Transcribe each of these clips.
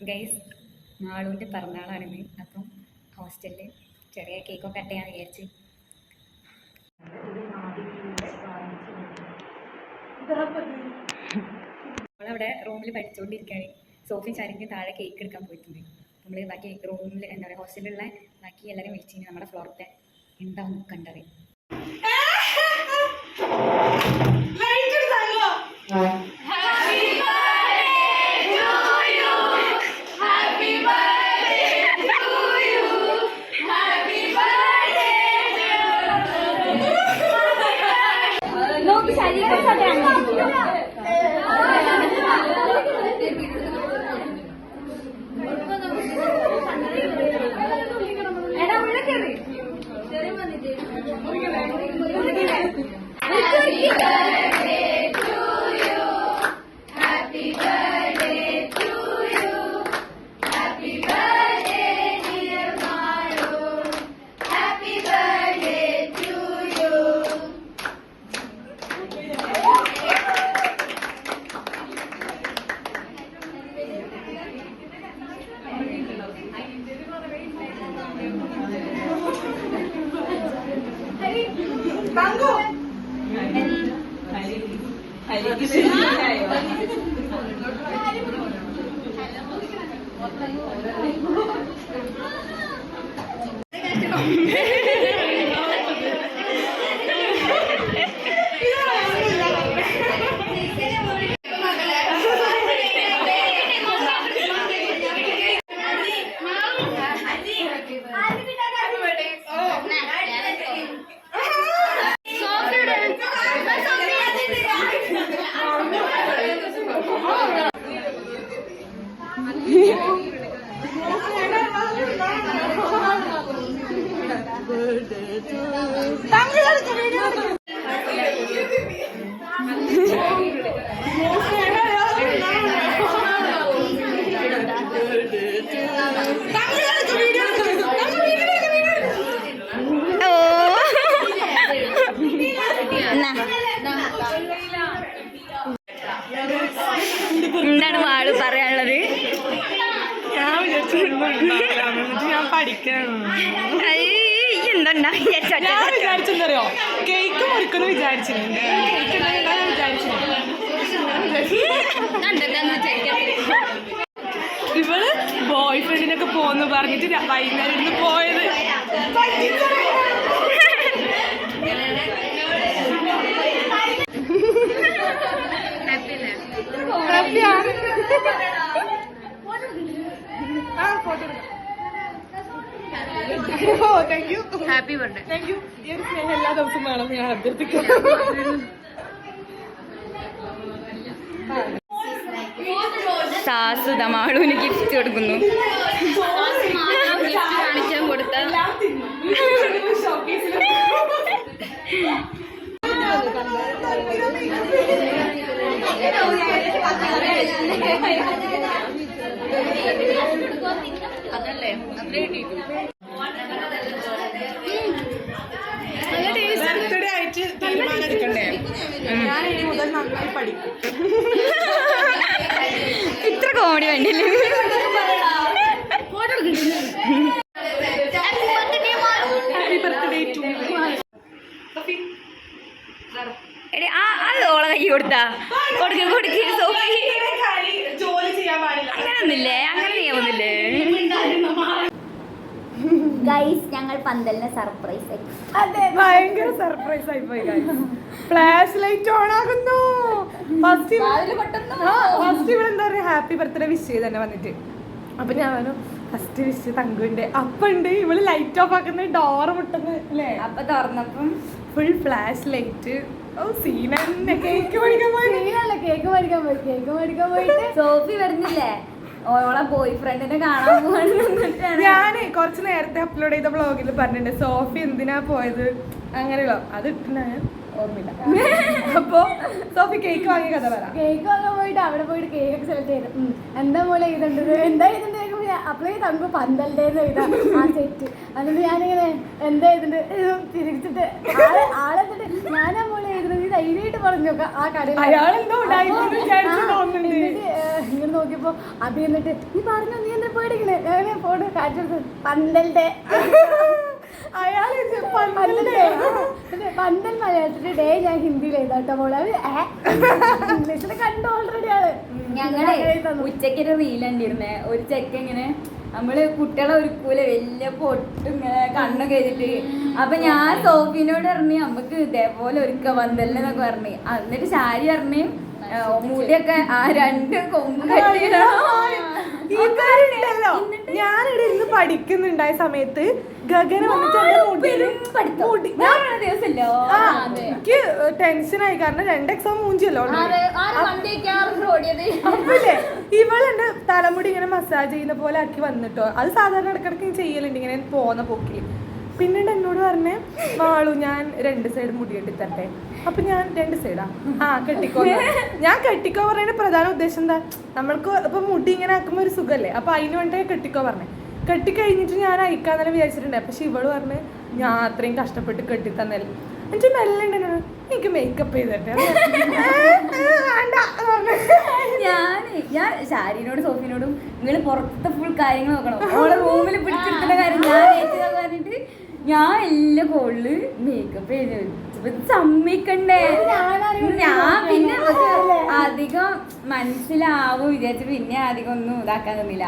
Guys മാളൂൻ്റെ പിറന്നാളാണിത്. അപ്പം ഹോസ്റ്റലിൽ ചെറിയ കേക്കൊക്കെ കട്ട് ചെയ്യാൻ വിചാരിച്ച്. നമ്മളവിടെ റൂമിൽ പഠിച്ചുകൊണ്ടിരിക്കുകയാണ്. സോഫി ചരിഞ്ഞ് താഴെ കേക്ക് എടുക്കാൻ പോയിട്ടുണ്ട്. നമ്മൾ ബാക്കി റൂമിൽ എന്താ പറയുക ഹോസ്റ്റലിലുള്ള ബാക്കി എല്ലാവരും വിളിച്ചു നമ്മുടെ ഫ്ലോറത്തെ എന്താവും കണ്ടറിയും. എന്താണ് വാള് പറയാനുള്ളത്? ഞാൻ പഠിക്കണം വിചാരിച്ചെന്തറിയോ കേക്ക് മുറിക്കുന്നു വിചാരിച്ചിട്ടുണ്ട്. ഇവള് ബോയ് ഫ്രണ്ടിനൊക്കെ പോന്ന് പറഞ്ഞിട്ട് വൈകുന്നേരം ഇരുന്ന് പോയത്. Happy birthday. Thank you. എല്ലാ ദിവസവും വേണം ഞാൻ അഭ്യർത്ഥിക്കാം. സാസുത മാളൂന് ഗിഫ്റ്റ് കൊടുക്കുന്നു. കാണിച്ചാൽ കൊടുത്ത അതല്ലേ ബർത്ത്ഡേ ആയിട്ട് തീരുമാനം എടുക്കണ്ടേ? ഞാൻ ഇനി മുതൽ നന്നായി പഠിക്കും. ഇത്ര കോമഡി വേണ്ടില്ലേ? അത് ഓളെ കൈ കൊടുത്താ കൊടുക്ക് സോഫി. അങ്ങനൊന്നില്ലേ? അങ്ങനെ നിയമൊന്നില്ലേ? ഗൈസ് ഞങ്ങൾ പന്തലിന് സർപ്രൈസ് ആയി. അതെ ഭയങ്കര സർപ്രൈസ് ആയി പോയി. ഫ്ലാഷ് ലൈറ്റ് ഓൺ ആകുന്നു. ഫസ്റ്റ് ഇവിടെ എന്താ പറയാ ഹാപ്പി ബർത്ത്ഡേ വിഷ് ചെയ്ത് തന്നെ വന്നിട്ട്. അപ്പൊ ഞാൻ പറഞ്ഞു ഫസ്റ്റ് വിഷ് തങ്കുണ്ട്. അപ്പൊ ഉണ്ട് ഇവള് ലൈറ്റ് ഓഫ് ആക്കുന്ന ഡോറ് മുട്ടുന്നു അല്ലേ? അപ്പൊ തുറന്നപ്പം ഫുൾ ഫ്ലാഷ് ലൈറ്റ്. ഓ സീന കേക്ക് മേടിക്കാൻ പോയി. കേക്ക് മേടിക്കാൻ പോയിട്ട് സോഫി വരുന്നില്ലേ? ഓളെ ബോയ് ഫ്രണ്ടിനെ കാണാൻ പോകാൻ ഞാന് കുറച്ച് നേരത്തെ അപ്ലോഡ് ചെയ്ത ബ്ലോഗിൽ പറഞ്ഞിട്ടുണ്ട് സോഫി എന്തിനാ പോയത് അങ്ങനെയോ. അത് ഇട്ടില്ല, ഞാൻ ഓർമ്മയില്ല. അപ്പൊ സോഫി കേക്ക് വാങ്ങിയ കഥ പറ. കേക്ക് വാങ്ങാൻ പോയിട്ട് അവിടെ പോയിട്ട് കേക്ക് സെലക്ട് ചെയ്ത് എന്താ പോലെ ഇതുണ്ട് എന്താ ഇതുണ്ട് അപ്പളേ തങ്കു പന്തലിന്റെ എഴുതാ ആ സെറ്റ്. എന്നിട്ട് ഞാനിങ്ങനെ എന്താ ഇതിന്റെ തിരിച്ചിട്ട് ആളെത്തിട്ട് ഞാനാ പോലെ എഴുതുന്നത് ധൈര്യമായിട്ട് പറഞ്ഞു ആ കടയിൽ. അയാളെന്തോ ഉടായിപ്പെന്ന് വിചാരിച്ചു തോന്നുന്നുണ്ട്. ഇങ്ങനെ നോക്കിയപ്പോ അഭി എന്നിട്ട് നീ പറഞ്ഞു നീ എന്താ പേടിക്കണേ ഫോണ് കാണിച്ചെടുത്ത് പന്തലിന്റെ പന്തൽ മലയാളത്തിന്റെ ഡേ ഞാൻ ഹിന്ദിയിൽ എഴുതാട്ടോ മോളെ ഇംഗ്ലീഷിൽ കണ്ടു ഓൾറെഡി ആണ്. ഞങ്ങളെ ഉച്ചക്കൊരു റീലുണ്ടിരുന്നേ ഒരു ചെക്ക ഇങ്ങനെ നമ്മള് കുട്ടികളെ ഒരുക്കൂലെ വലിയ പൊട്ടും ഇങ്ങനെ കണ്ണൊക്കെ എഴുതിട്ട് അപ്പൊ ഞാൻ സോഫിനോട് പറഞ്ഞു നമുക്ക് ഇതേപോലെ ഒരുക്ക വന്നല്ലെന്നൊക്കെ പറഞ്ഞു. എന്നിട്ട് ശാരി പറഞ്ഞു മുടിയൊക്കെ ആ രണ്ട് കൊമ്പ് ഇവരുണ്ടല്ലോ ഞാനിവിടെ ഇരുന്ന് പഠിക്കുന്നുണ്ടായ സമയത്ത് ഗഗന വന്നിട്ട് എനിക്ക് ടെൻഷനായി കാരണം 2 എക്സാം മൂഞ്ചല്ലോ. അപ്പല്ലേ ഇവളെന്റെ തലമുടി ഇങ്ങനെ മസാജ് ചെയ്യുന്ന പോലെ ആക്കി വന്നിട്ടോ. അത് സാധാരണ ഇടക്കിടക്ക് ചെയ്യലുണ്ട് ഇങ്ങനെ പോകുന്ന പോക്കില്. പിന്നീട് എന്നോട് പറഞ്ഞേ മാളു ഞാൻ 2 സൈഡ് മുടി കെട്ടിത്തരട്ടെ. അപ്പൊ ഞാൻ 2 സൈഡാ കെട്ടിക്കോ. ഞാൻ കെട്ടിക്കോ പറയുന്ന പ്രധാന ഉദ്ദേശം എന്താ നമ്മൾക്ക് ഇപ്പൊ മുടി ഇങ്ങനെ ആക്കുമ്പോ ഒരു സുഖല്ലേ. അപ്പൊ അതിന് വേണ്ടി കെട്ടിക്കോ പറഞ്ഞേ. കെട്ടിക്കഴിഞ്ഞിട്ട് ഞാൻ അയക്കാന്നെല്ലാം വിചാരിച്ചിട്ടുണ്ടായി. പക്ഷെ ഇവള് പറഞ്ഞ് ഞാൻ അത്രയും കഷ്ടപ്പെട്ട് കെട്ടിത്തന്നല്ലേ. എനിക്ക് മെല്ലെ എനിക്ക് മേക്കപ്പ് ചെയ്തിട്ട് ഞാൻ ഷാരിനോട് സോഫിനോടും നിങ്ങൾ പുറത്തെ ഫുൾ കാര്യങ്ങൾ നോക്കണം ഓളെ റൂമിൽ പിടിച്ചെടുക്കുന്ന കാര്യം ഞാൻ ഏറ്റതൊക്കെ പറഞ്ഞിട്ട് ഞാൻ എല്ലാ കോളില് മേക്കപ്പ് ചെയ്ത് സമ്മതിക്കണ്ടേ. ഞാൻ പിന്നെ അധികം മനസ്സിലാവും വിചാരിച്ചു പിന്നെ അധികം ഒന്നും ഇതാക്കാൻ തന്നില്ല.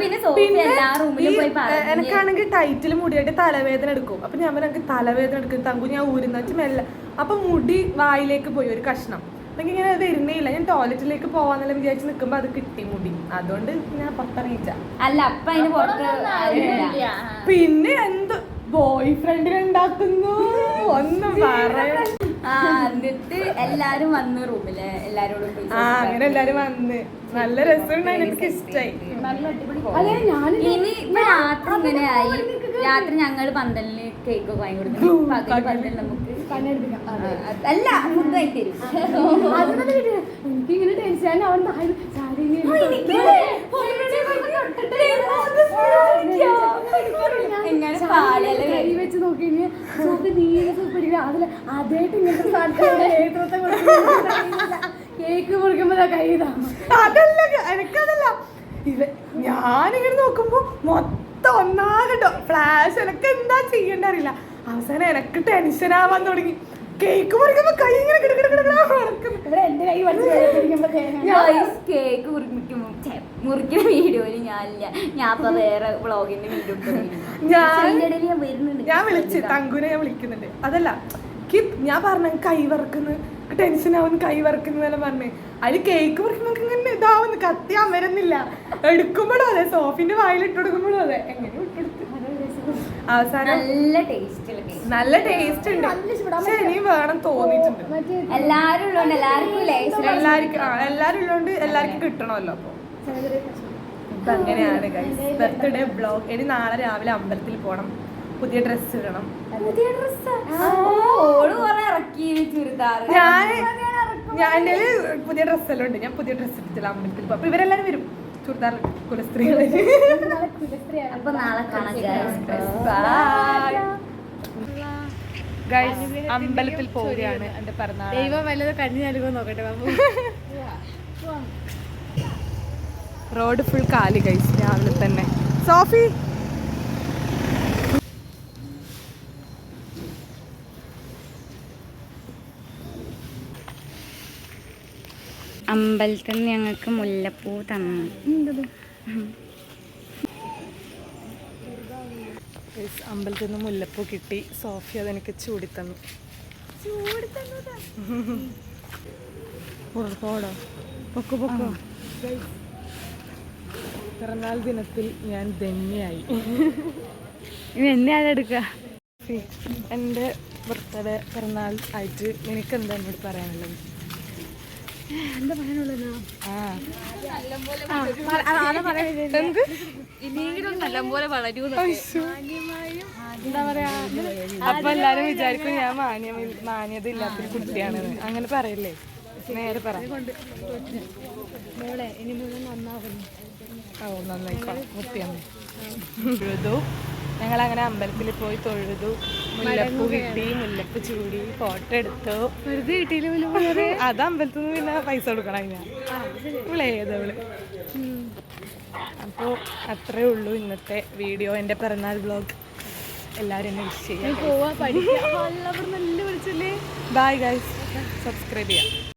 പിന്നെ സോഫി എല്ലാ റൂമിലും പോയി എനിക്കാണെങ്കിൽ ടൈറ്റിൽ മുടിയായിട്ട് തലവേദന എടുക്കും. അപ്പൊ ഞാൻ എനിക്ക് തലവേദന എടുക്കും തങ്കു ഞാൻ ഊരുന്ന വെച്ച് മെല്ലെ. അപ്പൊ മുടി വായിലേക്ക് പോയി ഒരു കഷ്ണം. എനിക്ക് ഇങ്ങനെ അത് വരുന്നേയില്ല. ഞാൻ ടോയ്ലറ്റിലേക്ക് പോവാന്നെല്ലാം വിചാരിച്ച് നിൽക്കുമ്പോ അത് കിട്ടി മുടി. അതുകൊണ്ട് ഞാൻ പുറത്തിറങ്ങിച്ച അല്ല അപ്പൊ അതിന് പുറത്ത് പിന്നെ എന്ത് ബോയ് ഫ്രണ്ടിനെ ഉണ്ടാക്കുന്നു ഒന്നും പറയാ. എന്നിട്ട് എല്ലാരും വന്ന് റൂമില് എല്ലാരോടും അങ്ങനെ എല്ലാരും വന്ന് നല്ല രസമുണ്ടായി. എനിക്ക് ഇഷ്ടായി. ഇനി ഇപ്പൊ രാത്രി ഇങ്ങനെ ആയി. രാത്രി ഞങ്ങള് പന്തലിന് കേക്ക് ഒക്കെ വാങ്ങി കൊടുക്കും. പകല് പന്തൽ നമുക്ക് അല്ല ഫുഡ് ആയി തരും. എനിക്കിങ്ങനെ ടെൻഷൻ അവൻ കൈ വെച്ച് നോക്കി അതിൽ ആദ്യമായിട്ട് ഇങ്ങനത്തെ കേക്ക് മുറിക്കുമ്പോ കൈതാ. അതല്ല എനിക്കതല്ല ഞാനിങ്ങനെ നോക്കുമ്പോ മൊത്തം ഒന്നാകട്ടോ ഫ്ലാഷ്. എനിക്ക് എന്താ ചെയ്യണ്ട അറിയില്ല. അവസാനം എനിക്ക് ടെൻഷൻ ആവാൻ തുടങ്ങി. കേക്ക് മുറിക്കുമ്പോ കൈ ഇങ്ങനെ എന്റെ കൈ കേക്ക് മുറിക്കുന്ന വീഡിയോയില് ഞാനില്ല. ഞാൻ ഇപ്പൊ വേറെ വ്ളോഗിന്റെ വീഡിയോ ഞാൻ വിളിച്ച് തങ്കുനെ ഞാൻ വിളിക്കുന്നുണ്ട്. അതല്ല ഞാൻ പറഞ്ഞ കൈ വറക്കുന്നു ടെൻഷൻ ആവുന്നു കൈ വറക്കുന്നതെല്ലാം പറഞ്ഞേ. അതില് കേക്ക് മുറിക്കുമ്പോ ഇങ്ങനെ ഇതാവുന്നു കത്തിയാൻ വരുന്നില്ല. എടുക്കുമ്പോഴും അതെ സോഫിന്റെ വായിലിട്ട് കൊടുക്കുമ്പോഴും അതെ എങ്ങനെ ഇട്ടെടുത്ത് അവസാനം നല്ല ടേസ്റ്റ് ഉണ്ട്. പക്ഷെ ഇനി വേണം തോന്നിയിട്ടുണ്ട്. എല്ലാരും ഉള്ളോണ്ട് എല്ലാവർക്കും കിട്ടണമല്ലോ. അപ്പൊ ഇപ്പൊ അങ്ങനെയാണ് ഗൈസ് ബർത്ത്ഡേ ബ്ലോഗ്. ഇനി നാളെ രാവിലെ അമ്പലത്തിൽ പോണം. പുതിയ ഡ്രസ്സ് ഇടണം. ഞാൻ എന്റെ പുതിയ ഡ്രസ്സെല്ലാം ഉണ്ട്. ഞാൻ പുതിയ ഡ്രസ്സ് ഇട്ടില്ല അമ്പലത്തിൽ പോകും. അപ്പൊ ഇവരെല്ലാരും വരും ചുരിദാർ കുലസ്ത്രീകള്. അപ്പൊ നാളെ അമ്പലത്തിൽ പോവുകയാണ്. എന്റെ പിറന്നാൾ ദൈവം വല്ലത് കഞ്ഞി നൽകുമോ നോക്കട്ടെ. റോഡ് ഫുൾ കാലി ഗൈസ് രാവിലെ തന്നെ. സോഫി അമ്പലത്തിൽ നിന്ന് ഞങ്ങൾക്ക് മുല്ലപ്പൂ തന്നു. അമ്പലത്തിൽ നിന്ന് മുല്ലപ്പൂ കിട്ടി. സോഫി അതെനിക്ക് ചൂടിത്തന്നു. പിറന്നാൾ ദിനത്തിൽ ഞാൻ ധന്യയായി. ഇനി എന്നെ അതെടുക്ക. എൻ്റെ ബർത്ത്ഡേ പിറന്നാൾ ആയിട്ട് നിനക്ക് എന്താ എന്നോട് പറയാനുള്ളത്? എന്താ പറയാനുള്ളത്? ഇനിയെങ്കിലും നല്ലപോലെ വളരൂ. എന്താ പറയാ അപ്പൊ എല്ലാരും വിചാരിക്കും ഞാൻ മാന്യത ഇല്ലാത്തൊരു കുട്ടിയാണെന്ന്. അങ്ങനെ പറയല്ലേ, നേരെ പറ. ഇനി മുഴുവൻ നന്നാവുന്നു. ഓ നന്നായിക്കോളാം. മുത്തിയമ്മ ഞങ്ങൾ അങ്ങനെ അമ്പലത്തിൽ പോയി തൊഴുതു, മുല്ലപ്പൂ കിട്ടി, മുല്ലപ്പൂ ചൂടി, ഫോട്ടോ എടുത്തു. വെറുതെ കിട്ടിയില്ല. അത് അമ്പലത്തിൽ നിന്ന് പിന്നെ പൈസ കൊടുക്കണം ഞാൻ ഏതവള്. അപ്പോൾ അത്രേ ഉള്ളൂ ഇന്നത്തെ വീഡിയോ, എൻ്റെ പിറന്നാൾ വ്ളോഗ്. എല്ലാവരും എന്നെ വിഷ് ചെയ്യാം. പോവാ പഠിക്കാം. നല്ല വിളിച്ചല്ലേ. ബൈ ഗൈസ്, സബ്സ്ക്രൈബ് ചെയ്യാം.